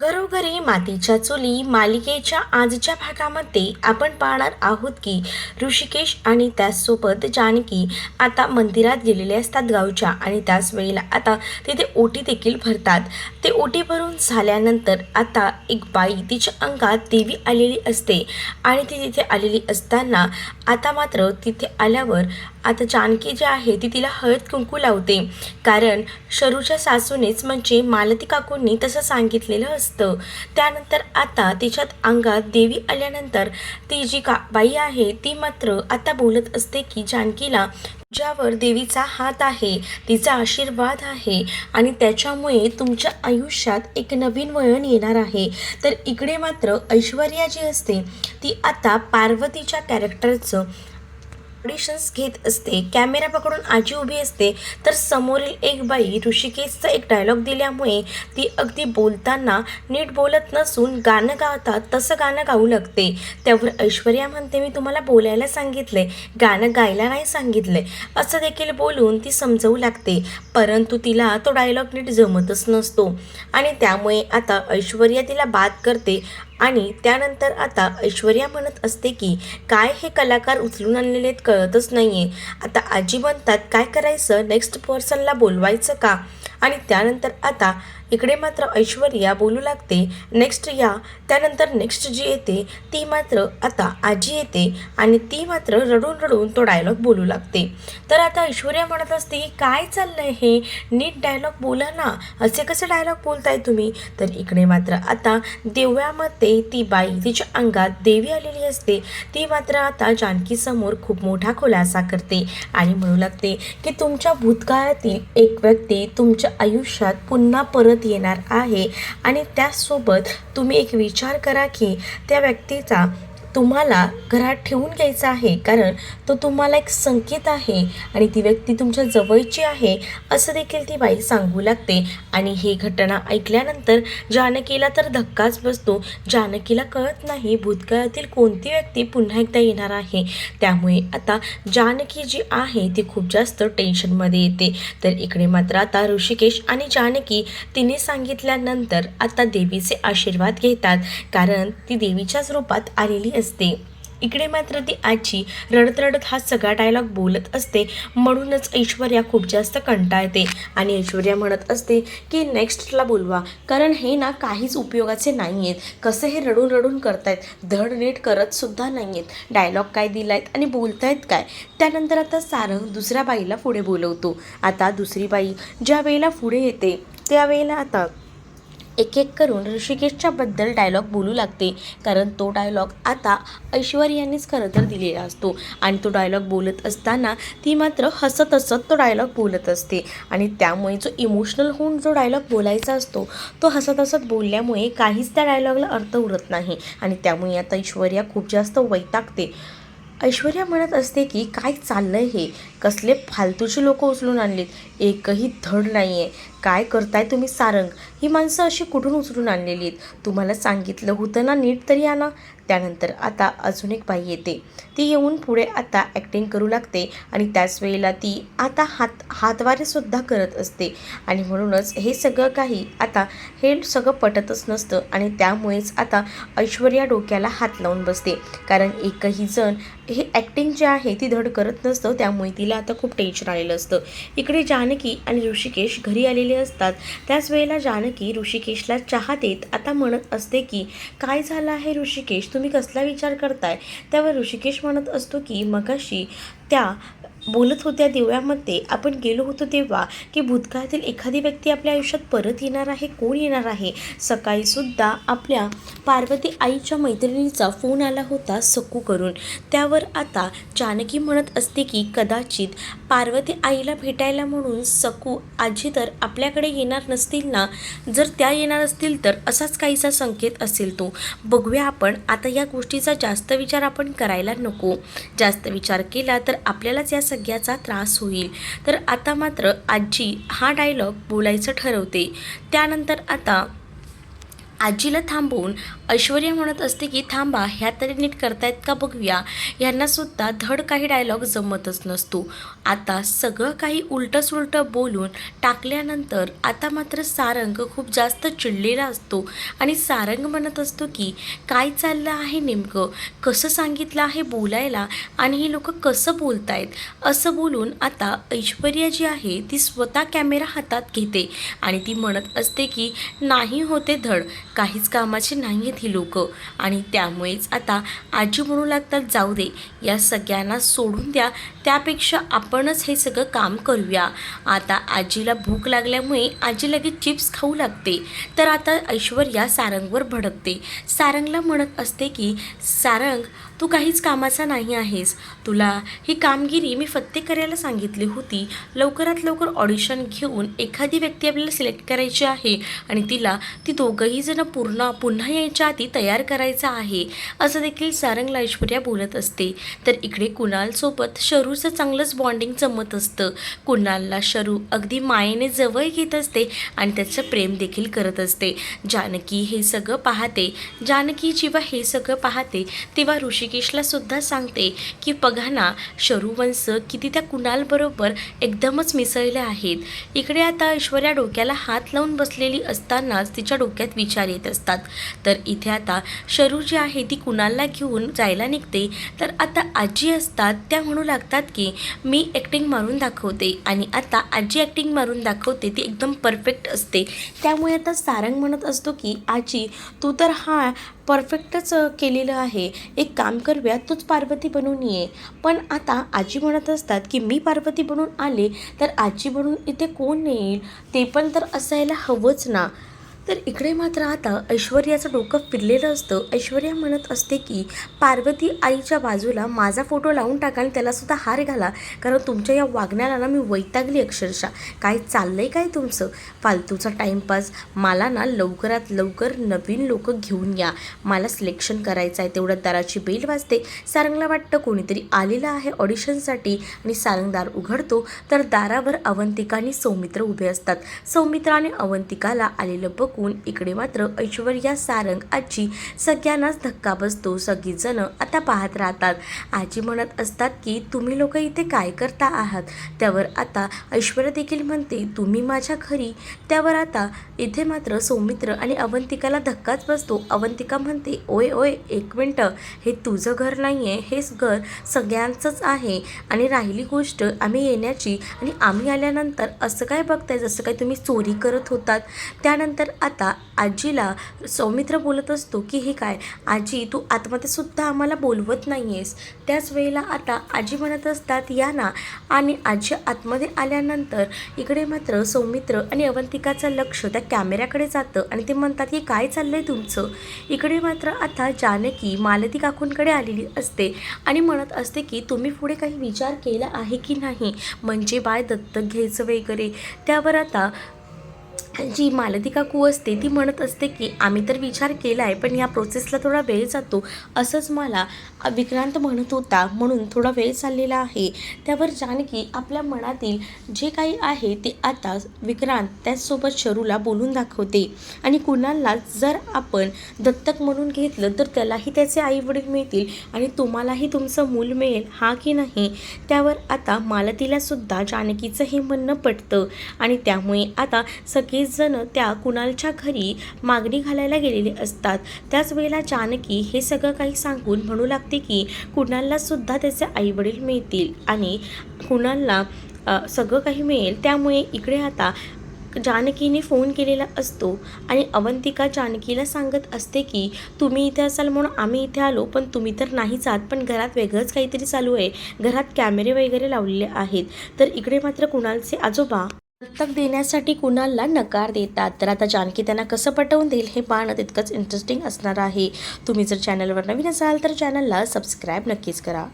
घरोघरी मातीच्या चुली मालिकेच्या आजच्या भागामध्ये आपण पाहणार आहोत की ऋषिकेश आणि त्याचसोबत जानकी आता मंदिरात गेलेले असतात गावच्या आणि त्याच वेळेला आता तिथे ओटी देखील भरतात। ते ओटी भरून झाल्यानंतर आता एक बाई तिच्या अंगात देवी आलेली असते आणि ती तिथे आलेली असताना आता मात्र तिथे आल्यावर आता जानकी जी आहे ती तिला हळद कुंकू लावते, कारण शरूच्या सासूनेच म्हणजे मालती काकूंनी तसं सांगितलेलं असतं। त्यानंतर आता तिच्यात अंगात देवी आल्यानंतर ती जी बाई आहे ती मात्र आता बोलत असते की जानकीला ज्यावर देवीचा हात आहे, तिचा आशीर्वाद आहे आणि त्याच्यामुळे तुमच्या आयुष्यात एक नवीन वळण येणार आहे। तर इकडे मात्र ऐश्वर्या जी असते ती आता पार्वतीच्या कॅरेक्टरचं ऑडिशन्स घेत असते। कॅमेरा पकडून आजी उभी असते, तर समोरील एक बाई ऋषिकेशचा एक डायलॉग दिल्यामुळे ती अगदी बोलताना नीट बोलत नसून गाणं गातात तसं गाणं गाऊ लागते। त्यावर ऐश्वर्या म्हणते, मी तुम्हाला बोलायला सांगितले, गाणं गायला नाही सांगितले, असं देखील बोलून ती समजवू लागते। परंतु तिला तो डायलॉग नीट जमतच नसतो आणि त्यामुळे आता ऐश्वर्या तिला बाद करते आणि त्यानंतर आता ऐश्वर्या म्हणत असते की काय हे कलाकार उचलून आणलेले आहेत कळतच नाही आहे। आता आजी म्हणतात काय करायचं, नेक्स्ट पर्सनला बोलवायचं का? आणि त्यानंतर आता इकडे मात्र ऐश्वर्या बोलू लागते नेक्स्ट या। त्यानंतर नेक्स्ट जी येते ती मात्र आता आजी येते आणि ती मात्र रडून रडून तो डायलॉग बोलू लागते। तर आता ऐश्वर्या म्हणत असते की काय चाललंय हे, नीट डायलॉग बोला ना, असे कसे डायलॉग बोलताय तुम्ही? तर इकडे मात्र आता देवळामध्ये ती बाई तिच्या अंगात देवी आलेली असते, ती मात्र आता जानकीसमोर खूप मोठा खुलासा करते आणि म्हणू लागते की तुमच्या भूतकाळातील एक व्यक्ती तुमच्या आयुष्यात पुन्हा परत येणार आहे आणि त्याचसोबत तुम्ही एक विचार करा की त्या व्यक्तीचा तुम्हाला घरात ठेवून घ्यायचा आहे, कारण तो तुम्हाला एक संकेत आहे आणि ती व्यक्ती तुमच्या जवळची आहे, असं देखील ती बाई सांगू लागते। आणि ही घटना ऐकल्यानंतर जानकीला तर धक्काच बसतो। जानकीला कळत नाही भूतकाळातील कोणती व्यक्ती पुन्हा एकदा येणार आहे, त्यामुळे आता जानकी जी आहे ती खूप जास्त टेन्शनमध्ये येते। तर इकडे मात्र आता ऋषिकेश आणि जानकी तिने सांगितल्यानंतर आता देवीचे आशीर्वाद घेतात, कारण ती देवीच्याच रूपात आलेली असते। इकडे मात्र ती आजी रडत रडत हा सगळा डायलॉग बोलत असते, म्हणूनच ऐश्वर्या खूप जास्त कंटाळते आणि ऐश्वर्या म्हणत असते की नेक्स्टला बोलवा, कारण हे ना काहीच उपयोगाचे नाही आहेत, कसं हे रडून रडून करतायत, धड नीट करत सुद्धा नाही आहेत, डायलॉग काय दिलायत आणि बोलतायत काय? त्यानंतर आता सारंग दुसऱ्या बाईला पुढे बोलवतो। आता दुसरी बाई ज्या वेळेला पुढे येते त्यावेळेला आता एक एक करून ऋषिकेशच्या बद्दल डायलॉग बोलू लागते, कारण तो डायलॉग आता ऐश्वर्यानेच खरं तर दिलेला असतो आणि तो डायलॉग बोलत असताना ती मात्र हसत हसत तो डायलॉग बोलत असते आणि त्यामुळे जो इमोशनल होऊन जो डायलॉग बोलायचा असतो तो हसत हसत बोलल्यामुळे काहीच त्या डायलॉगला अर्थ उरत नाही आणि त्यामुळे आता ऐश्वर्या खूप जास्त वैतागते। ऐश्वर्या म्हणत असते की काय चाललंय हे, कसले फालतूची लोक उचलून आणलीत, एकही धड नाही आहे, काय करताय तुम्ही सारंग? ही माणसं अशी कुठून उचलून आणलेली आहेत, तुम्हाला सांगितलं होतं ना नीट तरी आणा। त्यानंतर आता अजून एक बाई येते, ती येऊन पुढे आता ॲक्टिंग करू लागते आणि त्याच वेळेला ती आता हातवारेसुद्धा करत असते आणि म्हणूनच हे सगळं काही आता हे सगळं पटतच नसतं आणि त्यामुळेच आता ऐश्वर्या डोक्याला हात लावून बसते, कारण एकही जण हे ॲक्टिंग जे आहे ती धड करत नसतं, त्यामुळे तिला आता खूप टेन्शन आलेलं असतं। इकडे जानकी आणि ऋषिकेश घरी आलेले असतात, त्याच वेळेला जानकी ऋषिकेशला चहा देत आता म्हणत असते की काय झालं आहे ऋषिकेश, तुम्ही कसला विचार करताय? त्यावर ऋषिकेश म्हणत असतो की मगाशी त्या बोलत होत्या देवळामध्ये आपण गेलो होतो तेव्हा की भूतकाळातील एखादी व्यक्ती आपल्या आयुष्यात परत येणार आहे, कोण येणार आहे? सकाळीसुद्धा आपल्या पार्वती आईच्या मैत्रिणीचा फोन आला होता सकू करून। त्यावर आता जानकी म्हणत असते की कदाचित पार्वती आईला भेटायला म्हणून सकू आजी तर आपल्याकडे येणार नसतील ना, जर त्या येणार असतील तर असाच काहीसा संकेत असेल तो, बघूया आपण आता या गोष्टीचा जास्त विचार आपण करायला नको, जास्त विचार केला तर आपल्यालाच या सगळ्याचा त्रास होईल। तर आता मात्र आजी हा डायलॉग बोलायचं ठरवते। त्यानंतर आता आजीला थांबवून ऐश्वर्या म्हणत असते की थांबा, ह्या तरी नीट करतायत का बघूया. यांनासुद्धा धड काही डायलॉग जमतच नसतो. आता सगळं काही उलटंसुलटं बोलून टाकल्यानंतर आता मात्र सारंग खूप जास्त चिडलेला असतो आणि सारंग म्हणत असतो की काय चाललं आहे नेमकं, कसं सांगितलं आहे बोलायला आणि ही लोक कसं बोलतायत. असं बोलून आता ऐश्वर्या जी आहे ती स्वतः कॅमेरा हातात घेते आणि ती म्हणत असते की नाही होते धड, काहीच कामाची नाही आहेत ही लोक. आणि त्यामुळेच आता आजी म्हणू लागतात जाऊ दे, या सगळ्यांना सोडून द्या, त्यापेक्षा आपणच हे सगळं काम करूया. आता आजीला भूक लागल्यामुळे आजी लगेच चिप्स खाऊ लागते. तर आता ऐश्वर्या सारंगवर भडकते. सारंगला म्हणत असते की सारंग, तू काहीच कामाचा नाही आहेस. तुला ही कामगिरी मी फत्ते करायला सांगितली होती. लवकरात लवकर ऑडिशन घेऊन एखादी व्यक्ती आपल्याला सिलेक्ट करायची आहे आणि तिला ती दोघंही जण पुन्हा यायच्या आधी तयार करायचं आहे. असं देखील सारंगला ऐश्वर्या बोलत असते. तर इकडे कुणालसोबत शरूचं चांगलंच बॉन्डिंग जमत असतं. कुणालला शरू अगदी मायेने जवळ घेत असते आणि त्याचं प्रेम देखील करत असते. जानकी हे सगळं पाहते. जानकी जेव्हा हे सगळं पाहते तेव्हा ऋषिकेशला सुद्धा सांगते की बघा ना, शरूवंश किती त्या कुणालबरोबर एकदमच मिसळले आहेत. इकडे आता ऐश्वर्या डोक्याला हात लावून बसलेली असतानाच तिच्या डोक्यात विचार येत असतात. तर इथे आता शरू जी आहे ती कुणालला घेऊन जायला निघते. तर आता आजी असतात त्या म्हणू लागतात की मी ॲक्टिंग मारून दाखवते आणि आता आजी ॲक्टिंग मारून दाखवते ती एकदम परफेक्ट असते. त्यामुळे आता सारंग म्हणत असतो की आजी तू तर हा परफेक्टच केलेलं आहे, एक काम करूया, तूच पार्वती बनून ये. पण आता आजी म्हणत असतात की मी पार्वती बनून आले तर आजी बनून इथे कोण येईल, ते पण तर असायला हवंच ना. तर इकडे मात्र आता ऐश्वर्याचं डोकं फिरलेलं असतं. ऐश्वर्या म्हणत असते की पार्वती आईच्या बाजूला माझा फोटो लावून टाका आणि त्यालासुद्धा हार घाला, कारण तुमच्या या वागण्याला ना मी वैतागली अक्षरशः. काय चाललं आहे काय तुमचं फालतूचा टाईमपास. मला ना लवकरात लवकर नवीन लोक घेऊन या, मला सिलेक्शन करायचं आहे. तेवढ्या दाराची बेल वाजते. सारंगला वाटतं कोणीतरी आलेलं आहे ऑडिशनसाठी आणि सारंग दार उघडतो तर दारावर अवंतिका आणि सौमित्र उभे असतात. सौमित्र आणि अवंतिकाला आलेलं बघून इकडे मात्र ऐश्वर्या, सारंग, आजी सगळ्यांनाच धक्का बसतो. सगळीजण आता पाहत राहतात. आजी म्हणत असतात की तुम्ही लोक इथे काय करता आहात. त्यावर आता ऐश्वर्या देखील म्हणते तुम्ही माझ्या घरी. त्यावर आता इथे मात्र सौमित्र आणि अवंतिकाला धक्काच बसतो. अवंतिका म्हणते ओय ओय एक मिनटं, हे तुझं घर नाही आहे, हेच घर सगळ्यांचंच आहे. आणि राहिली गोष्ट आम्ही येण्याची आणि आम्ही आल्यानंतर असं काय बघताय जसं काय तुम्ही चोरी करत होतात. त्यानंतर आता आजीला सौमित्र बोलत असतो की हे काय आजी, तू आतमध्ये सुद्धा आम्हाला बोलवत नाही आहेस. त्याच वेळेला आता आजी म्हणत असतात या ना. आणि आजी आतमध्ये आल्यानंतर इकडे मात्र सौमित्र आणि अवंतिकाचं लक्ष त्या कॅमेऱ्याकडे जातं आणि ते म्हणतात की काय चाललंय तुमचं. इकडे मात्र आता जानकी मालती काकूंकडे आलेली असते आणि म्हणत असते की तुम्ही पुढे काही विचार केला आहे की नाही, म्हणजे बाळ दत्तक घ्यायचं वगैरे. त्यावर आता जी मालती काकू असते ती म्हणत असते की आम्ही तर विचार केला आहे, पण या प्रोसेसला थोडा वेळ जातो, असंच मला विक्रांत म्हणत होता, म्हणून थोडा वेळ चाललेला आहे. त्यावर जानकी आपल्या मनातील जे काही आहे ते आता विक्रांत त्याचसोबत शरूला बोलून दाखवते. आणि कुणालला जर आपण दत्तक म्हणून घेतलं तर त्यालाही त्याचे आईवडील मिळतील आणि तुम्हालाही तुमचं मूल मिळेल, हा की नाही. त्यावर आता मालतीलासुद्धा जानकीचं हे म्हणणं पटतं आणि त्यामुळे आता सगळे जण त्या कुणालच्या घरी मागणी घालायला गेलेले असतात. त्याच वेळेला जानकी हे सगळं काही सांगून म्हणू लागते की कुणालला सुद्धा त्याचे आईवडील मिळतील आणि कुणालला सगळं काही मिळेल. त्यामुळे इकडे आता जानकीने फोन केलेला असतो आणि अवंतिका जानकीला सांगत असते की तुम्ही इथे असाल म्हणून आम्ही इथे आलो, पण तुम्ही तर नाहीच आहात, पण घरात वेगळंच काहीतरी चालू आहे, घरात कॅमेरे वगैरे लावलेले आहेत. तर इकडे मात्र कुणालचे आजोबा दत्तक देण्यासाठी कुणालला नकार देतात. तर आता जानकी त्यांना कसं पटवून देईल हे पाहणं तितकंच इंटरेस्टिंग असणार आहे. तुम्ही जर चॅनलवर नवीन असाल तर चॅनलला सबस्क्राईब नक्कीच करा.